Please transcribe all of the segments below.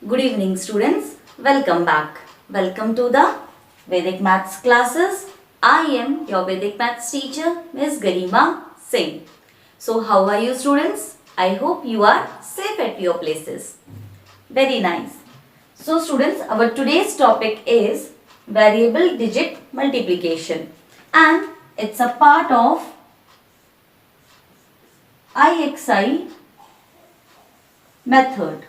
Good evening students. Welcome back. Welcome to the Vedic Maths classes. I am your Vedic Maths teacher Ms. Garima Singh. So how are you students? I hope you are safe at your places. Very nice. So students, our today's topic is variable digit multiplication and it's a part of IXI method.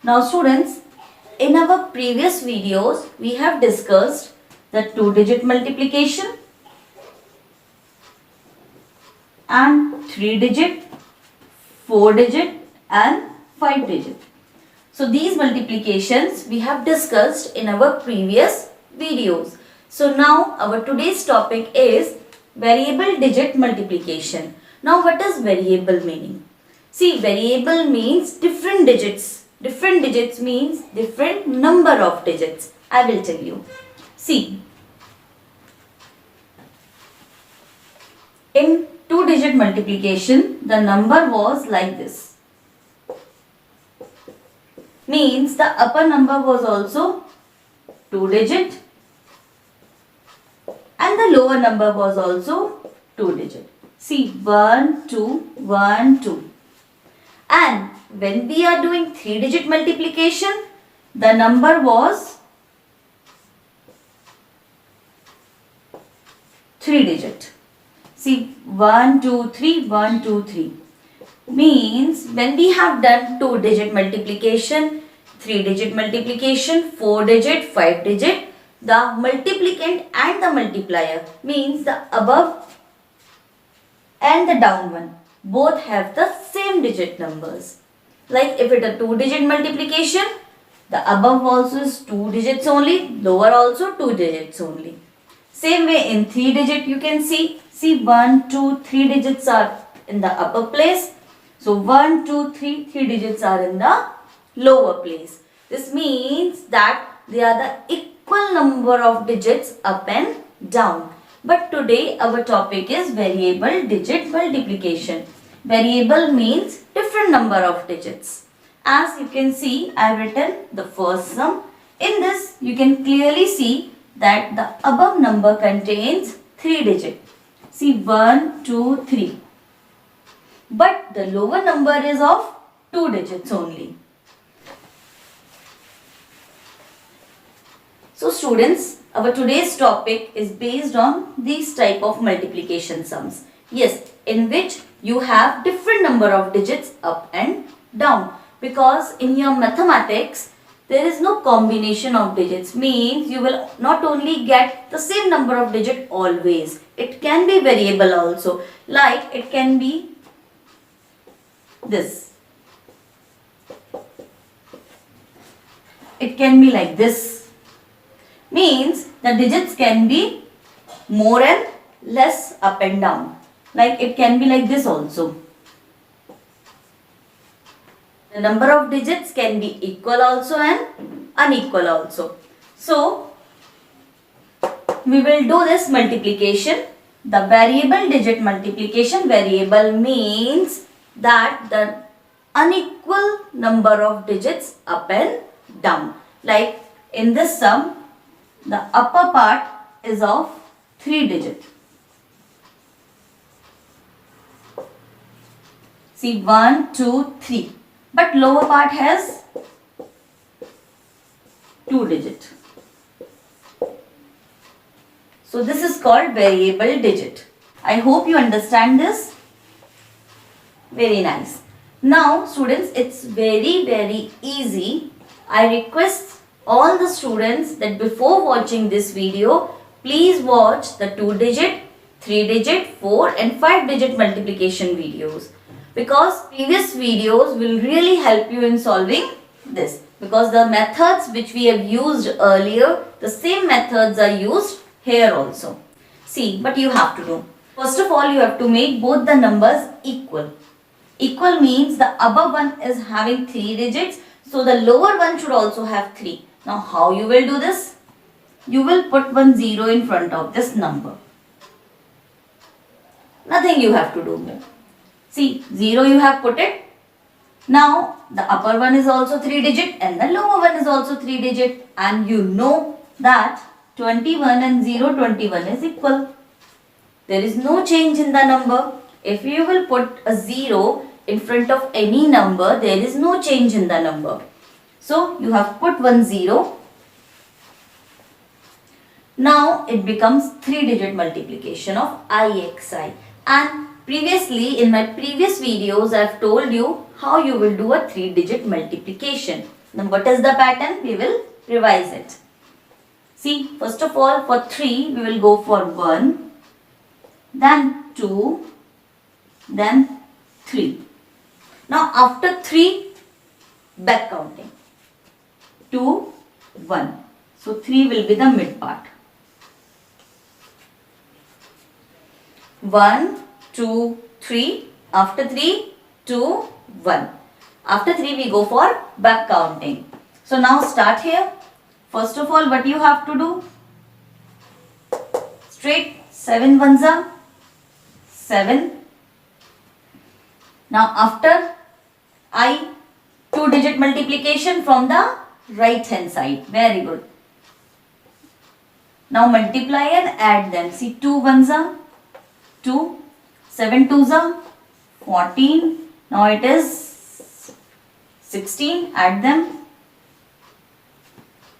Now students, in our previous videos, we have discussed the 2-digit multiplication and 3-digit, 4-digit and 5-digit. So these multiplications we have discussed in our previous videos. So now our today's topic is variable digit multiplication. Now what does variable meaning? See, variable means different digits. Different digits means different number of digits. I will tell you. See, in 2-digit multiplication, the number was like this. Means the upper number was also 2-digit and the lower number was also 2-digit. See, 1, 2, 1, 2. And when we are doing 3-digit multiplication, the number was 3-digit. See, 1, 2, 3, 1, 2, 3. Means when we have done 2-digit multiplication, 3-digit multiplication, 4-digit, 5-digit, the multiplicand and the multiplier means the above and the down one both have the same digit numbers. Like if it is a 2-digit multiplication, the above also is 2 digits only, lower also 2 digits only. Same way in 3-digit you can see 1, 2, 3 digits are in the upper place. So 1, 2, 3 digits are in the lower place. This means that they are the equal number of digits up and down. But today our topic is variable digit multiplication. Variable means different number of digits. As you can see, I have written the first sum. In this, you can clearly see that the above number contains 3 digits. See, 1, 2, 3. But the lower number is of 2 digits only. So students, our today's topic is based on these type of multiplication sums. Yes, in which you have different number of digits up and down. Because in your mathematics, there is no combination of digits. Means you will not only get the same number of digits always. It can be variable also. Like it can be this. It can be like this. Means the digits can be more and less up and down. Like it can be like this also. The number of digits can be equal also and unequal also. So, we will do this multiplication. The variable digit multiplication, variable means that the unequal number of digits up and down. Like in this sum, the upper part is of 3 digits. See, 1, 2, 3. But lower part has 2 digits. So this is called variable digit. I hope you understand this. Very nice. Now students, it's very easy. I request all the students that before watching this video, please watch the 2-digit, 3-digit, 4 and 5-digit multiplication videos. Because previous videos will really help you in solving this. Because the methods which we have used earlier, the same methods are used here also. See, but you have to do. First of all, you have to make both the numbers equal. Equal means the above one is having 3 digits. So the lower one should also have 3. Now how you will do this? You will put one 0 in front of this number. Nothing you have to do more. See, 0 you have put it. Now the upper one is also 3 digit and the lower one is also 3 digit, and you know that 21 and 021 is equal. There is no change in the number. If you will put a 0 in front of any number, there is no change in the number. So you have put 10. Now it becomes 3 digit multiplication of IXI. And previously in my previous videos I have told you how you will do a 3 digit multiplication. Now what is the pattern? We will revise it. See, first of all for 3 we will go for 1, then 2, then 3. Now after 3, back counting. 2, 1. So 3 will be the mid part. 1, 2, 3. After 3, 2, 1. After 3 we go for back counting. So now start here. First of all what you have to do? Straight 7 ones are 7. Now after I 2 digit multiplication from the right hand side. Very good. Now multiply and add them. See 2 ones are 2, 7 twos are 14. Now it is 16. Add them.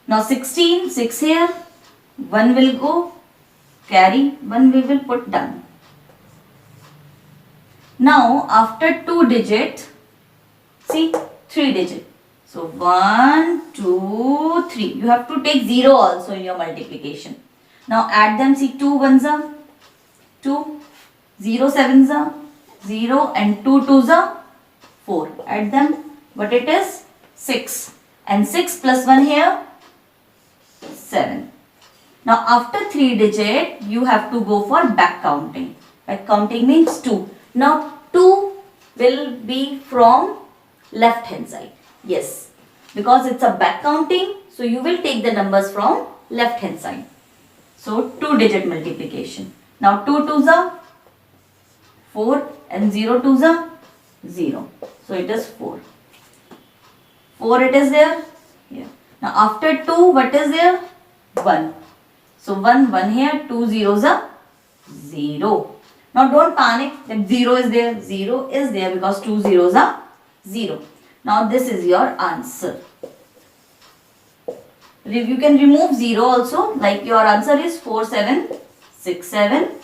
Now 16, 6 here. 1 will go. Carry. 1 we will put down. Now after 2 digit, see 3 digit. So 1, 2, 3. You have to take 0 also in your multiplication. Now add them. See 2 ones are 2, 0 sevens are 0 and 2 twos are 4. Add them. But it is 6. And 6 plus 1 here 7. Now after 3 digit you have to go for back counting. Back counting means 2. Now 2 will be from left hand side. Yes, because it's a back counting, so you will take the numbers from left hand side. So 2 digit multiplication. Now 2 twos are 4 and 0 twos are 0. So it is 4. 4 it is there. Here. Now after 2 what is there? 1. So 1 here, 2 zeros are 0. Now don't panic that 0 is there. 0 is there because 2 zeros are 0. Now this is your answer. You can remove 0 also, like your answer is 4767.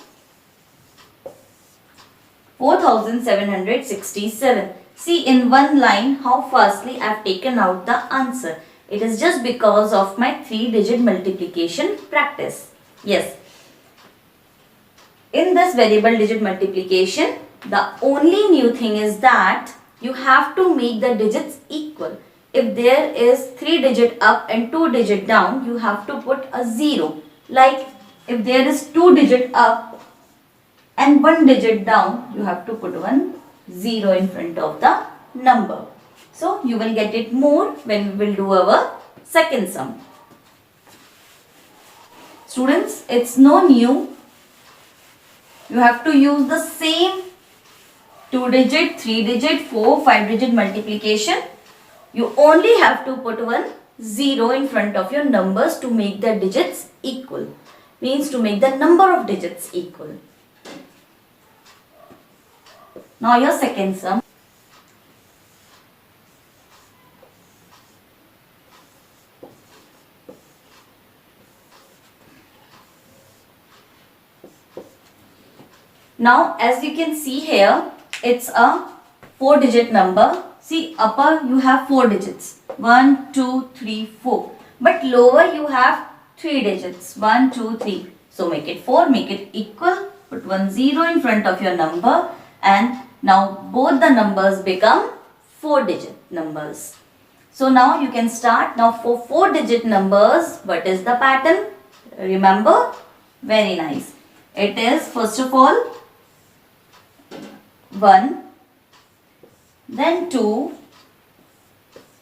4767. See in one line how fastly I have taken out the answer. It is just because of my 3 digit multiplication practice. Yes. In this variable digit multiplication, the only new thing is that you have to make the digits equal. If there is 3 digit up and 2 digit down, you have to put a 0. Like if there is 2 digit up and 1 digit down, you have to put 1 0 in front of the number. So you will get it more when we will do our second sum. Students, it's no new. You have to use the same 2 digit, 3 digit, 4, 5 digit multiplication. You only have to put 1 0 in front of your numbers to make the digits equal. Means to make the number of digits equal. Now your second sum. Now as you can see here, it's a 4 digit number. See upper you have 4 digits. 1, 2, 3, 4. But lower you have 3 digits. 1, 2, 3. So make it 4, make it equal. Put 1 0 in front of your number. And now both the numbers become 4 digit numbers. So now you can start. Now for 4 digit numbers, what is the pattern? Remember? Very nice. It is first of all 1, then 2,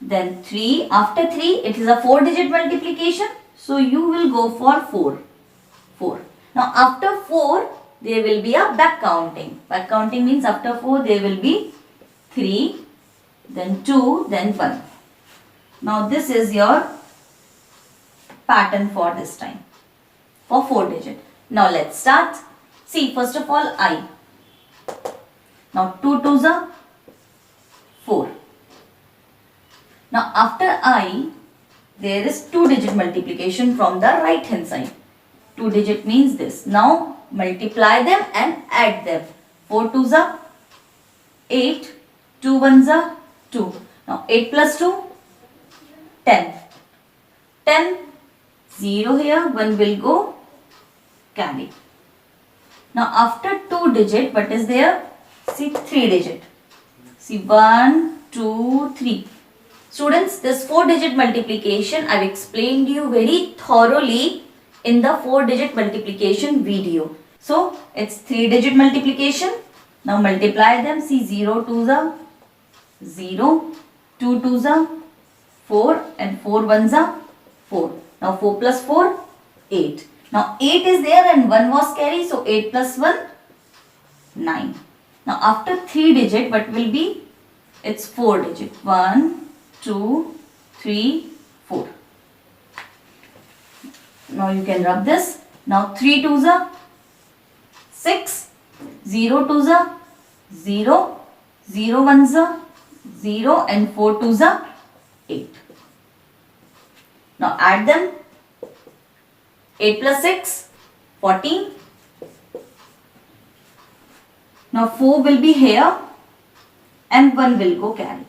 then 3. After 3, it is a 4 digit multiplication. So you will go for 4. 4. Now after 4, there will be a back counting. Back counting means after 4, there will be 3, then 2, then 1. Now this is your pattern for this time, for 4 digit. Now let's start. See, first of all, I. Now 2 2s are 4. Now after I, there is 2 digit multiplication from the right hand side. 2 digit means this. Now multiply them and add them. 4 2s are 8, 2 1s are 2. Now 8 plus 2, 10. 10, 0 here, 1 will go carry. Now after 2 digit, what is there? See, 3 digit. See, 1, 2, 3. Students, this 4 digit multiplication I have explained you very thoroughly in the 4 digit multiplication video. So, it's 3 digit multiplication. Now multiply them. See, 0 2s are 0, 2 2s are 4 and 4 1s are 4. Now 4 plus 4, 8. Now 8 is there and 1 was carry. So 8 plus 1, 9. Now after 3 digit, what will be? It's 4 digit. 1, 2, 3, 4. Now you can rub this. Now 3 2s are 6, 0 2s are 0, 0 1s are 0 and 4 2s are 8. Now add them. 8 plus 6, 14. Now 4 will be here and 1 will go carry.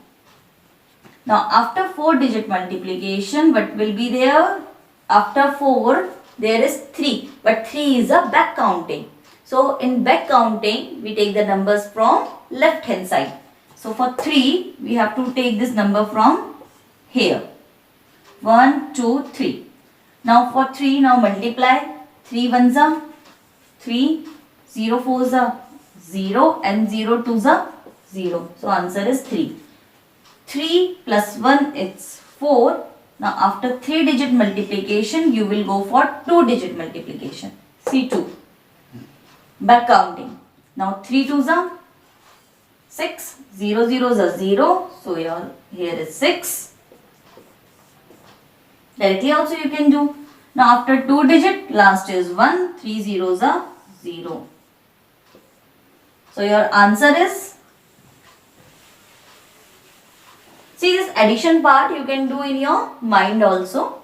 Now after 4 digit multiplication, what will be there? After 4, there is 3. But 3 is a back counting. So in back counting, we take the numbers from left hand side. So for 3, we have to take this number from here. 1, 2, 3. Now for 3, now multiply. 3 1s are 3, 0 4s are 0 and 0 2s are 0. So answer is 3. 3 plus 1 is 4. Now after 3 digit multiplication, you will go for 2 digit multiplication. See 2. Back counting. Now 3 2s are 6, 0 0s are 0. So here is 6. Directly also you can do. Now after 2 digit, last is 1, 3 zeros are 0. So your answer is, see this addition part you can do in your mind also.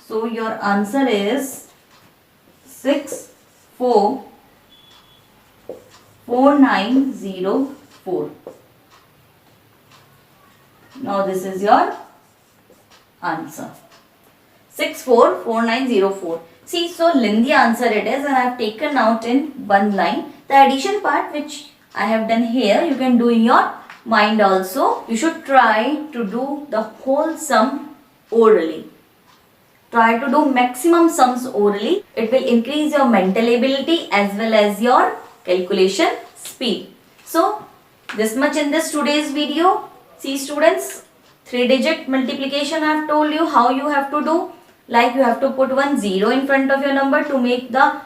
So your answer is 6 4 4904. Now this is your answer. 644904. See, so lengthy answer it is, and I have taken out in one line. The addition part which I have done here, you can do in your mind also. You should try to do the whole sum orally. Try to do maximum sums orally. It will increase your mental ability as well as your calculation speed. So, this much in this today's video. See students, 3 digit multiplication I have told you how you have to do. Like you have to put one 0 in front of your number to make the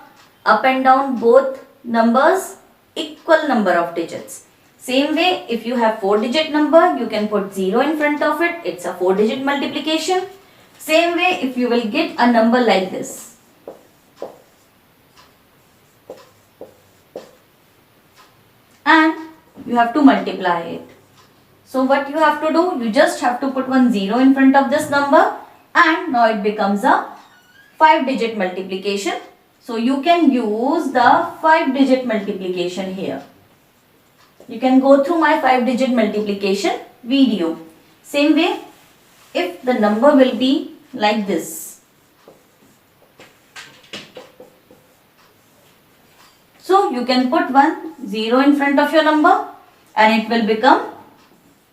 up and down both numbers equal number of digits. Same way, if you have 4 digit number, you can put 0 in front of it. It's a 4 digit multiplication. Same way, if you will get a number like this. And you have to multiply it. So what you have to do, you just have to put one 0 in front of this number, and now it becomes a 5 digit multiplication. So you can use the 5 digit multiplication here. You can go through my 5 digit multiplication video. Same way, if the number will be like this. So you can put one 0 in front of your number and it will become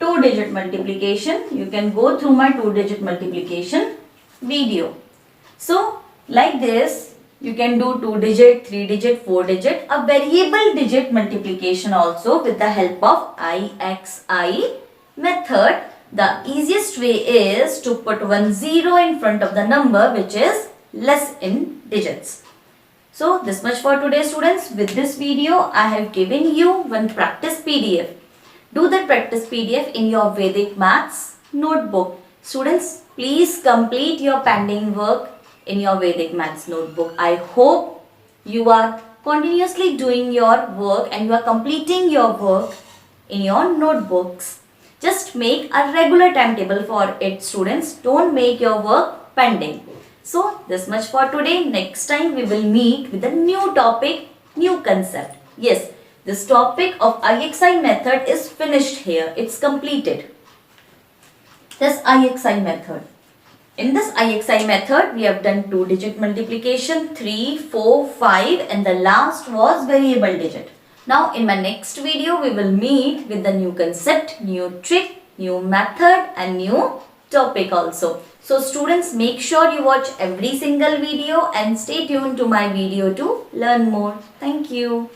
2 digit multiplication. You can go through my 2 digit multiplication video. So like this, you can do 2 digit, 3 digit, 4 digit, a variable digit multiplication also with the help of IXI method. The easiest way is to put one 0 in front of the number which is less in digits. So this much for today students. With this video, I have given you one practice PDF. do that practice PDF in your Vedic Maths notebook. Students, please complete your pending work in your Vedic Maths notebook. I hope you are continuously doing your work and you are completing your work in your notebooks. Just make a regular timetable for it, students. Don't make your work pending. So, this much for today. Next time we will meet with a new topic, new concept. Yes, this topic of IXI method is finished here. It's completed. This IXI method. In this IXI method, we have done 2-digit multiplication, 3, 4, 5 and the last was variable digit. Now in my next video, we will meet with the new concept, new trick, new method and new topic also. So students, make sure you watch every single video and stay tuned to my video to learn more. Thank you.